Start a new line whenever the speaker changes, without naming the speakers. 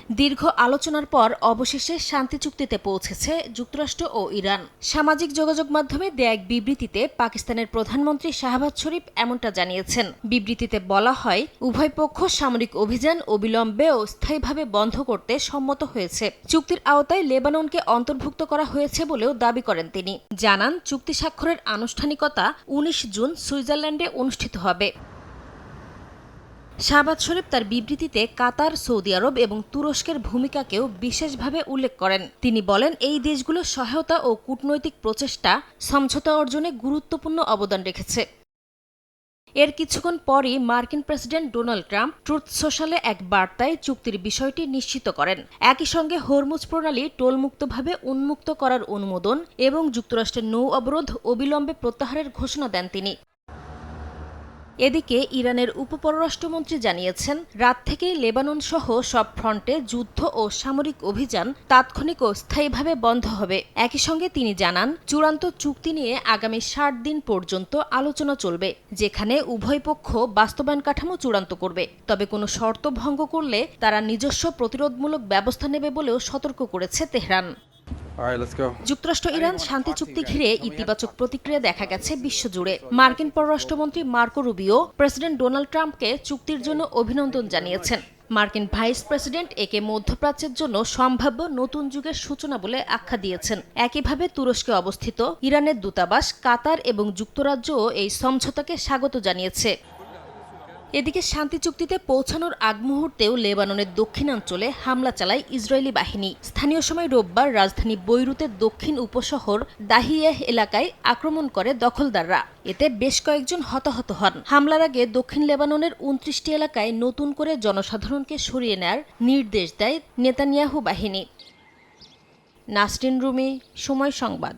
দীর্ঘ আলোচনার পর অবশেষে শান্তি চুক্তিতে পৌঁছেছে যুক্তরাষ্ট্র ও ইরান। সামাজিক যোগাযোগ মাধ্যমে দেয়া এক বিবৃতিতে পাকিস্তানের প্রধানমন্ত্রী শাহবাজ শরীফ এমনটা জানিয়েছেন। বিবৃতিতে বলা হয়, উভয় পক্ষ সামরিক অভিযান অবিলম্বে ও স্থায়ীভাবে বন্ধ করতে সম্মত হয়েছে। চুক্তির আওতায় লেবাননকে অন্তর্ভুক্ত করা হয়েছে বলেও দাবি করেন তিনি। জানান, চুক্তি স্বাক্ষরের আনুষ্ঠানিকতা ১৯ জুন সুইজারল্যান্ডে অনুষ্ঠিত হবে। শাহবাজ শরীফ তার বিবৃতিতে কাতার, সৌদি আরব এবং তুরস্কের ভূমিকাকেও বিশেষভাবে উল্লেখ করেন। তিনি বলেন, এই দেশগুলোর সহায়তা ও কূটনৈতিক প্রচেষ্টা সমঝোতা অর্জনে গুরুত্বপূর্ণ অবদান রেখেছে। এর কিছুক্ষণ পরই মার্কিন প্রেসিডেন্ট ডোনাল্ড ট্রাম্প ট্রুথ সোশ্যালে এক বার্তায় চুক্তির বিষয়টি নিশ্চিত করেন। একই সঙ্গে হরমুজ প্রণালী টোলমুক্তভাবে উন্মুক্ত করার অনুমোদন এবং যুক্তরাষ্ট্রের নৌ অবরোধ অবিলম্বে প্রত্যাহারের ঘোষণা দেন তিনি। এদিকে ইরানের উপপররাষ্ট্রমন্ত্রী জানিয়েছেন, রাত থেকেই লেবানন সহ সব ফ্রন্টে যুদ্ধ ও সামরিক অভিযান তাৎক্ষণিক ও স্থায়ীভাবে বন্ধ হবে। একই সঙ্গে তিনি জানান, চূড়ান্ত চুক্তি নিয়ে আগামী ৬০ দিন পর্যন্ত আলোচনা চলবে, যেখানে উভয় পক্ষ বাস্তবায়ন কাঠামো চূড়ান্ত করবে। তবে কোনো শর্ত ভঙ্গ করলে তারা নিজস্ব প্রতিরোধমূলক ব্যবস্থা নেবে বলেও সতর্ক করেছে তেহরান। যুক্তরাষ্ট্র ইরান শান্তি চুক্তি ঘিরে ইতিবাচক প্রতিক্রিয়া দেখা গেছে বিশ্বজুড়ে। মার্কিন পররাষ্ট্রমন্ত্রী মার্কো রুবিও প্রেসিডেন্ট ডোনাল্ড ট্রাম্পকে চুক্তির জন্য অভিনন্দন জানিয়েছেন। মার্কিন ভাইস প্রেসিডেন্ট একে মধ্যপ্রাচ্যের জন্য সম্ভাব্য নতুন যুগের সূচনা বলে আখ্যা দিয়েছেন। একইভাবে তুরস্কে অবস্থিত ইরানের দূতাবাস, কাতার এবং যুক্তরাজ্যও এই সমঝোতাকে স্বাগত জানিয়েছে। এদিকে শান্তি চুক্তিতে পৌঁছানোর আগ মুহূর্তেও লেবাননের দক্ষিণাঞ্চলে হামলা চালায় ইসরায়েলি বাহিনী। স্থানীয় সময় রোববার রাজধানী বৈরুতের দক্ষিণ উপশহর দাহিয়াহ এলাকায় আক্রমণ করে দখলদাররা। এতে বেশ কয়েকজন হতাহত হন। হামলার আগে দক্ষিণ লেবাননের ২৯টি এলাকায় নতুন করে জনসাধারণকে সরিয়ে নেয়ার নির্দেশ দেয় নেতানিয়াহু বাহিনী। নাসরিন রুমি, সময় সংবাদ।